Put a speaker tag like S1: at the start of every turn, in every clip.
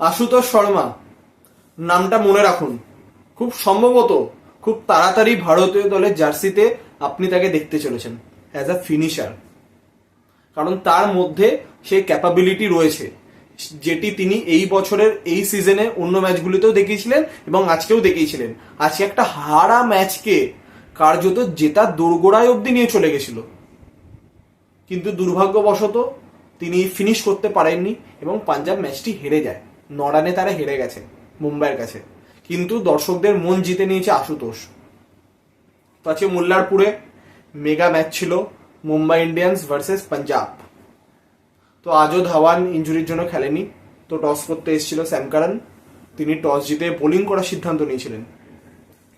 S1: আশুতোষ শর্মা নামটা মনে রাখুন। খুব সম্ভবত খুব তাড়াতাড়ি ভারতীয় দলের জার্সিতে আপনি তাকে দেখতে চলেছেন অ্যাজ আ ফিনিশার, কারণ তার মধ্যে সেই ক্যাপাবিলিটি রয়েছে যেটি তিনি এই বছরের এই সিজনে অন্য ম্যাচগুলিতেও দেখিয়েছিলেন এবং আজকেও দেখিয়েছিলেন। আজকে একটা হারা ম্যাচকে কার্যত জেতার দোরগোড়ায় অব্দি নিয়ে চলে গেছিল, কিন্তু দুর্ভাগ্যবশত তিনি ফিনিশ করতে পারেননি এবং পাঞ্জাব ম্যাচটি হেরে যায়। 9 রানে তারা হেরে গেছে মুম্বাইয়ের কাছে, কিন্তু দর্শকদের মন জিতে নিয়েছে আশুতোষ। তো আজকে মোল্লারপুরে মেগা ম্যাচ ছিল, মুম্বাই ইন্ডিয়ান্স ভার্সেস পাঞ্জাব। তো আজও ধাওয়ান ইঞ্জুরির জন্য খেলেনি, তো টস করতে এসেছিল স্যাম কারান। তিনি টস জিতে বোলিং করার সিদ্ধান্ত নিয়েছিলেন।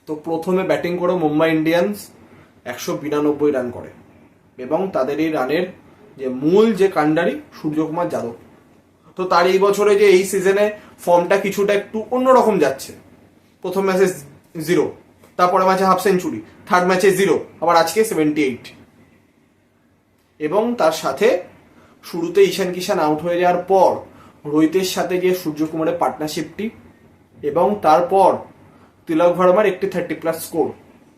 S1: তো প্রথমে ব্যাটিং করে মুম্বাই ইন্ডিয়ান্স 192 রান করে এবং তাদের এই রানের যে মূল যে কাণ্ডারি সূর্যকুমার যাদব। তো তার এই বছরে যে এই সিজনে ফর্মটা কিছুটা একটু অন্যরকম যাচ্ছে। প্রথম ম্যাচে 0, তারপরে ম্যাচে হাফ সেঞ্চুরি, থার্ড ম্যাচে 0, আবার আজকে 78। এবং তার সাথে শুরুতে ঈশান কিষান আউট হয়ে যাওয়ার পর রোহিতের সাথে যে সূর্যকুমারের পার্টনারশিপটি এবং তারপর তিলক ভার্মার একটি 30+ স্কোর,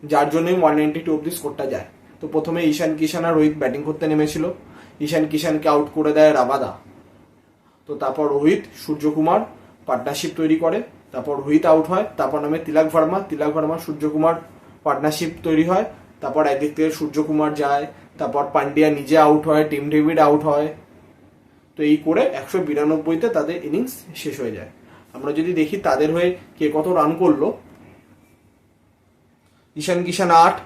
S1: যার জন্যই 192 অব্দি স্কোরটা যায়। তো প্রথমে ঈশান কিষান আর রোহিত ব্যাটিং করতে নেমেছিল। ঈশান কিষানকে আউট করে দেয় রাবাদা। তো তারপর রোহিত সূর্যকুমার পার্টনারশিপ তৈরি করে, তারপর রোহিত আউট হয়, তারপর নামে তিলক ভার্মা সূর্যকুমার পার্টনারশিপ তৈরি হয়। তারপর একদিক থেকে সূর্যকুমার যায়, তারপর পান্ডিয়া নিজে আউট হয়, টিম ডেভিড আউট হয়। তো এই করে 192তে তাদের ইনিংস শেষ হয়ে যায়। আমরা যদি দেখি তাদের হয়ে কে কত রান করলো, ঈশান কিষান 8,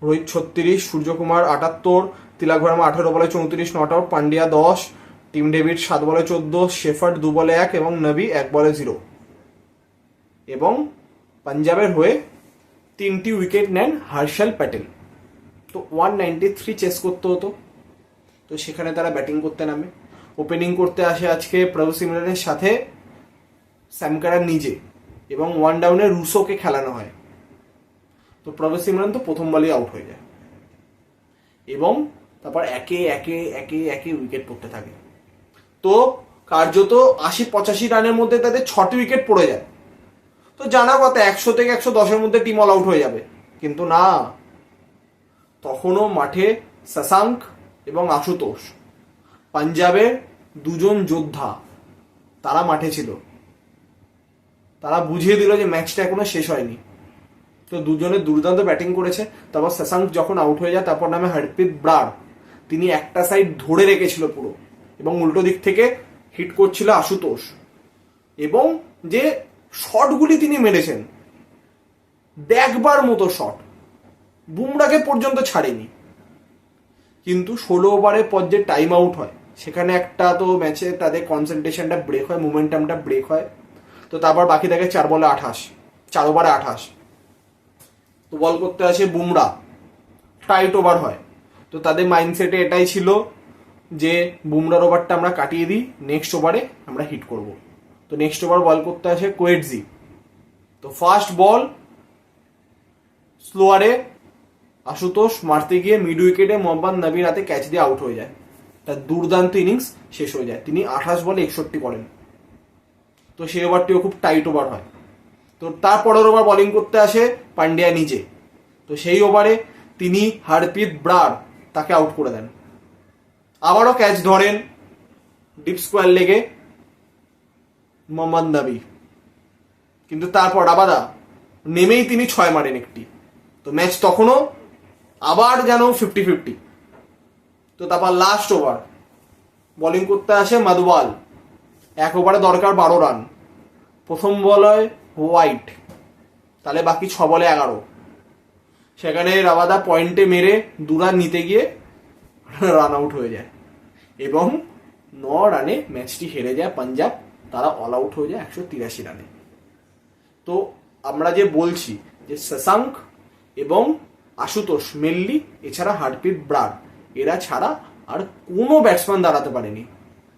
S1: রোহিত 36, সূর্যকুমার 78, তিলক ভার্মা 18 বলে 34 not out, Pandya 10, Tim David 7 বলে 14, শেফার্ড 2 বলে 1 এবং নবি 1 বলে 0। এবং পাঞ্জাবের হয়ে 3টি উইকেট নেন হর্ষল প্যাটেল। তো 193 চেস করতে হতো, তো সেখানে তারা ব্যাটিং করতে নামে। ওপেনিং করতে আসে আজকে প্রভু সিমরনের সাথে স্যাম কারান নিজে, এবং 1 ডাউনে রুসোকে খেলানো হয়। তো প্রভু সিমরন তো প্রথম বলেই আউট হয়ে যায় এবং তারপর একে একে একে একে উইকেট পড়তে থাকে। তো কার্যত 80-85 রানের মধ্যে তাদের 6টি উইকেট পড়ে যায়। তো জানা কথা 100 থেকে 110-এর মধ্যে টিম অল আউট হয়ে যাবে, কিন্তু না, তখনও মাঠে শশাঙ্ক এবং আশুতোষ, পাঞ্জাবের দুজন যোদ্ধা, তারা মাঠে ছিল। তারা বুঝিয়ে দিল যে ম্যাচটা এখনো শেষ হয়নি। তো দুজনে দুর্দান্ত ব্যাটিং করেছে। তারপর শশাঙ্ক যখন আউট হয়ে যায়, তারপর নামে হরপ্রীত ব্রার। তিনি একটা সাইড ধরে রেখেছিল পুরো এবং উল্টো দিক থেকে হিট করছিল আশুতোষ। এবং যে শটগুলি তিনি মেরেছেন, দেখবার মতো শট, বুমরাকে পর্যন্ত ছাড়েনি। কিন্তু 16 ওভারের পর যে টাইম আউট হয়, সেখানে একটা তো ম্যাচে তাদের কনসেন্ট্রেশনটা ব্রেক হয়, মোমেন্টামটা ব্রেক হয়। তো তারপর বাকি থাকে 4 বলে 28, 4 ওভারে 28। তো বল করতে আসে বুমরা, টাইট ওভার হয়। তো তাদের মাইন্ডসেটে এটাই ছিল যে বুমরার ওভারটা আমরা কাটিয়ে দিই, নেক্সট ওভারে আমরা হিট করব। তো নেক্সট ওভার বল করতে আসে কোয়েটজি। তো ফার্স্ট বল স্লোয়ারে আশুতোষ মারতে গিয়ে মিড উইকেটে মোহাম্মদ নবীর হাতে ক্যাচ দিয়ে আউট হয়ে যায়। তার দুর্দান্ত ইনিংস শেষ হয়ে যায়। তিনি 28 বলে 61 করেন। তো সেই ওভারটিও খুব টাইট ওভার হয়। তো তারপরের ওভার বোলিং করতে আসে পান্ডিয়া নিজে। তো সেই ওভারে তিনি হরপ্রীত ব্রার তাকে আউট করে দেন। আবারও ক্যাচ ধরেন ডিপ স্কোয়ার লেগে মোহাম্মদ নবী, কিন্তু তারপর রাবাদা নেমেই তিনি 6 মারেন একটি। তো ম্যাচ তখনও আবার যেন 50-50। তো তারপর লাস্ট ওভার বোলিং করতে আসে মাদওয়াল। 1 ওভারে দরকার 12 রান। প্রথম বলে হোয়াইট, তাহলে বাকি 6 বলে 11। সেখানে রাবাদা পয়েন্টে মেরে 2 রান নিতে গিয়ে রান আউট হয়ে যায় এবং 9 রানে ম্যাচটি হেরে যায় পাঞ্জাব। তারা অল আউট হয়ে যায় 183 রানে। তো আমরা যে বলছি যে শশাঙ্ক এবং আশুতোষ মেনলি, এছাড়া হরপ্রীত ব্রার, এরা ছাড়া আর কোনো ব্যাটসম্যান দাঁড়াতে পারেনি।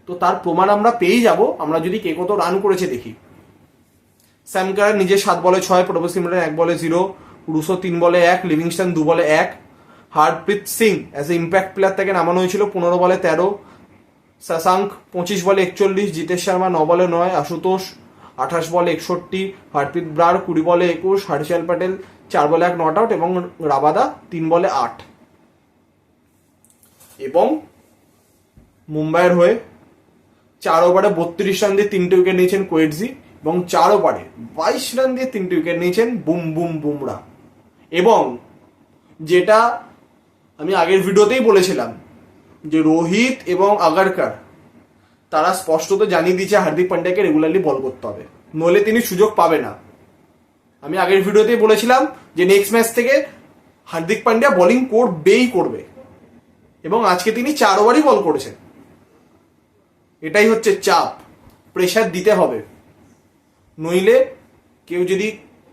S1: তো তার প্রমাণ আমরা পেয়ে যাব আমরা যদি কে কত রান করেছে দেখি। স্যাম কারান নিজে 7 বলে 6, প্রভু সিমরন 1 বলে 0, রুসো 3 বলে 1, লিভিংস্টন 2 বলে 1, Harpreet Singh as a impact player তাকে নামানো হয়েছিল 15 বলে 13, শশাঙ্ক 25 বলে 41, জিতেশ শর্মা 9 বলে 9, আশুতোষ 28 বলে 61, হরপ্রীত ব্রার 20 বলে 21, হর্ষল প্যাটেল 4 বলে 1 নট আউট এবং রাবাদা 3 বলে 8। এবং মুম্বাইয়ের হয়ে 4 ওভারে 32 রান দিয়ে 3টে উইকেট নিয়েছেন কোয়েটজি এবং 4 ওভারে 22 রান দিয়ে 3টে উইকেট নিয়েছেন বুমরা। এবং যেটা আমি আগের ভিডিওতেই বলেছিলাম যে রোহিত এবং আগারকার তারা স্পষ্টত জানিয়ে দিয়েছে হার্দিক পান্ডিয়াকে রেগুলারলি বল করতে হবে, নইলে তিনি সুযোগ পাবে না। আমি আগের ভিডিওতেই বলেছিলাম যে নেক্সট ম্যাচ থেকে হার্দিক পান্ডিয়া বোলিং করবে এবং আজকে তিনি 4 ওভারই বল করেছেন। এটাই হচ্ছে চাপ, প্রেশার দিতে হবে, নইলে কেউ যদি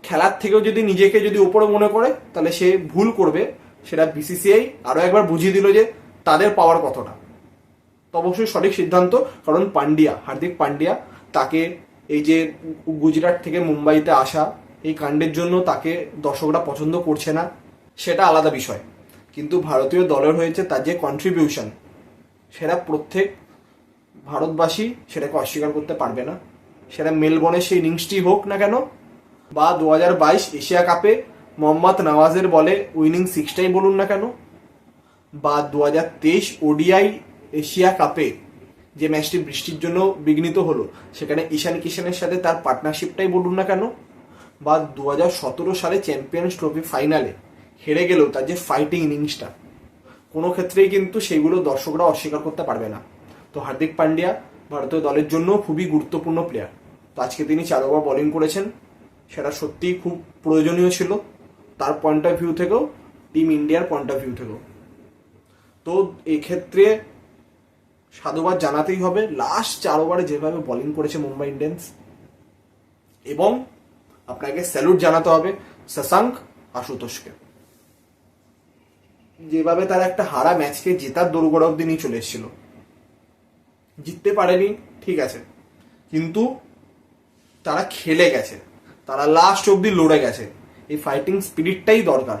S1: খেলার থেকেও যদি নিজেকে যদি উপরে মনে করে তাহলে সে ভুল করবে। সেটা বিসিসিআই আরো একবার বুঝিয়ে দিল যে তাদের পাওয়ার কতটা। তো অবশ্যই সঠিক সিদ্ধান্ত, কারণ হার্দিক পান্ডিয়া তাকে এই যে গুজরাট থেকে মুম্বাইতে আসা এই কাণ্ডের জন্য তাকে দর্শকরা পছন্দ করছে না, সেটা আলাদা বিষয়। কিন্তু ভারতীয় দলের হয়েছে তার যে কন্ট্রিবিউশন, সেটা প্রত্যেক ভারতবাসী সেটাকে অস্বীকার করতে পারবে না। সেটা মেলবোর্নের সেই ইনিংসটি হোক না কেন, বা 2022 এশিয়া কাপে মোহাম্মদ নওয়াজের বলে উইনিং 6টাই বলুন না কেন, বা 2023 ওডিআই এশিয়া কাপে যে ম্যাচটি বৃষ্টির জন্য বিঘ্নিত হলো সেখানে ঈশান কিষানের সাথে তার পার্টনারশিপটাই বলুন না কেন, বা 2017 সালে চ্যাম্পিয়ন্স ট্রফি ফাইনালে হেরে গেলেও তার যে ফাইটিং ইনিংসটা, কোনো ক্ষেত্রেই কিন্তু সেগুলো দর্শকরা অস্বীকার করতে পারবে না। তো হার্দিক পান্ডিয়া ভারতীয় দলের জন্য খুবই গুরুত্বপূর্ণ প্লেয়ার। তো আজকে তিনি 4 ওভার বোলিং করেছেন, সেটা সত্যিই খুব প্রয়োজনীয় ছিল তার পয়েন্ট অফ ভিউ থেকেও, টিম ইন্ডিয়ার পয়েন্ট অফ ভিউ থেকেও। তো এক্ষেত্রে সাধুবাদ জানাতেই হবে লাস্ট 4 ওভারে যেভাবে বোলিং করেছে মুম্বাই ইন্ডিয়ান্স, এবং আপনাকে স্যালুট জানাতে হবে শশাঙ্ক, আশুতোষকে। যেভাবে তারা একটা হারা ম্যাচকে জেতার দোরগোড়া অব্দি নিয়ে চলে এসেছিল, জিততে পারেনি ঠিক আছে, কিন্তু তারা খেলে গেছে, তারা লাস্ট অব্দি লড়ে গেছে। এই ফাইটিং স্পিরিটটাই দরকার।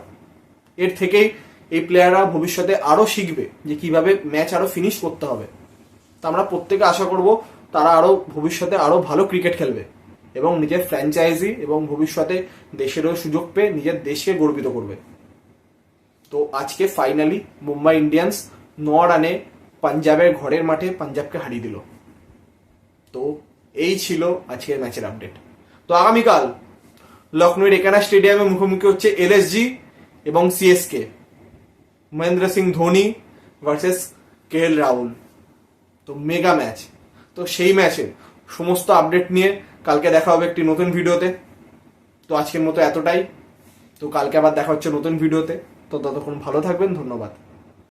S1: এর থেকেই এই প্লেয়াররা ভবিষ্যতে আরো শিখবে যে কিভাবে ম্যাচ আরো ফিনিশ করতে হবে। তা আমরা প্রত্যেকে আশা করব তারা আরো ভবিষ্যতে আরো ভালো ক্রিকেট খেলবে এবং নিজের ফ্র্যাঞ্চাইজি এবং ভবিষ্যতে দেশেরও সুযোগ পেয়ে নিজের দেশকে গর্বিত করবে। তো আজকে ফাইনালি মুম্বাই ইন্ডিয়ান্স 9 রানে পাঞ্জাবের ঘরের মাঠে পাঞ্জাবকে হারিয়ে দিল। তো এই ছিল আজকের ম্যাচের আপডেট। তো আগামীকাল লখনৌর একানা স্টেডিয়ামে মুখোমুখি হচ্ছে এলএসজি এবং CSK, Mahendra Singh Dhoni versus KL Rahul. তো মেগা ম্যাচ। তো সেই ম্যাচের সমস্ত আপডেট নিয়ে কালকে দেখা হবে একটি নতুন ভিডিওতে। তো আজকের মতো এতটাই। তো কালকে আবার দেখা হচ্ছে নতুন ভিডিওতে। তো ততক্ষণ ভালো থাকবেন, ধন্যবাদ।